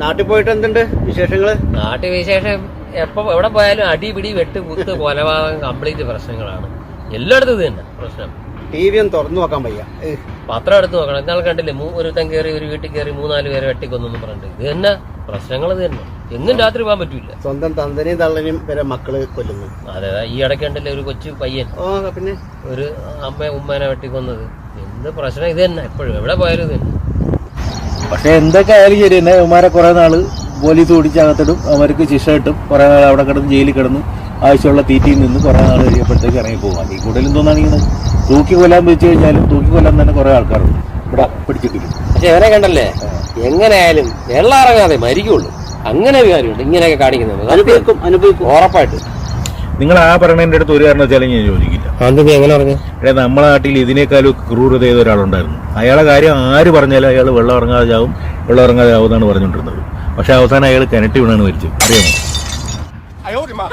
നാട്ടിൽ പോയിട്ട് എന്തുണ്ട് വിശേഷങ്ങള്? നാട്ടിൽ വിശേഷം എവിടെ പോയാലും അടി പിടി വെട്ട് കുത്ത് കൊലപാതകം കംപ്ലീറ്റ് പ്രശ്നങ്ങളാണ്. എല്ലായിടത്തും ഇത് തന്നെ പ്രശ്നം. TV ഒന്ന് തുറന്നു നോക്കാൻ വയ്യ. പത്രം എടുത്ത് നോക്കണം. എന്നാൽ കണ്ടില്ലേ, ഒരുത്തൻ കയറി ഒരു വീട്ടിൽ കയറി 3-4 പേരെ വെട്ടിക്കൊന്നു പറഞ്ഞിട്ട്. ഇത് തന്നെ പ്രശ്നങ്ങൾ. ഇത് തന്നെ എന്നും രാത്രി പോകാൻ പറ്റൂല. സ്വന്തം തന്തനെയും തള്ളനെയും വരെ മക്കള് കൊല്ലുന്നു. അതെ, ഈ ഇടയ്ക്കണ്ടല്ലേ ഒരു കൊച്ചു പയ്യൻ പിന്നെ ഒരു ഉമ്മേനെ വെട്ടിക്കൊന്നത്. എന്ത് പ്രശ്നം ഇത് തന്നെ. എപ്പോഴും എവിടെ പോയാലും ഇത് തന്നെ. പക്ഷെ എന്തൊക്കെ ആയാലും ശരി തന്നെ അവന്മാരെ കുറെ നാള് പോലീസ് ഓടിച്ചകത്തിടും, അവർക്ക് ശിക്ഷ കിട്ടും. കുറെ നാൾ അവിടെ കിടന്ന് ജയിലിൽ കിടന്നു ആവശ്യമുള്ള തീറ്റിയിൽ നിന്ന് കുറെ നാൾ കഴിയപ്പോഴത്തേക്ക് ഇറങ്ങി പോകാം. ഈ കൂടുതലും തോന്നാണെങ്കിൽ തൂക്കി കൊല്ലാൻ വെച്ച് കഴിഞ്ഞാലും തൂക്കി കൊല്ലാൻ തന്നെ കുറെ ആൾക്കാരുണ്ട് ഇവിടെ പിടിച്ചിട്ടില്ല. പക്ഷെ ഇവരെ കണ്ടല്ലേ, എങ്ങനെയായാലും വെള്ളം ഇറങ്ങാതെ മരിക്കുള്ളൂ. അങ്ങനെ ഒരു കാര്യമുണ്ട് ഇങ്ങനെയൊക്കെ കാണിക്കുന്നത്. അനുഭവിക്കും ഉറപ്പായിട്ട്. നിങ്ങൾ ആ പറയണതിന്റെ അടുത്ത് ഒരു കാരണം വെച്ചാലും ഞാൻ യോജിക്കില്ല. എങ്ങനെ പറഞ്ഞു? നമ്മളെ നാട്ടിൽ ഇതിനേക്കാളും ക്രൂരത ചെയ്ത ഒരാളുണ്ടായിരുന്നു. അയാളെ കാര്യം ആര് പറഞ്ഞാലും അയാൾ വെള്ളം ഇറങ്ങാതെ ചാവും എന്നാണ് പറഞ്ഞുകൊണ്ടിരുന്നത്. പക്ഷെ അവസാനം അയാൾ കിണറ്റി വീണാണ് മരിച്ചത്. അറിയാമോ?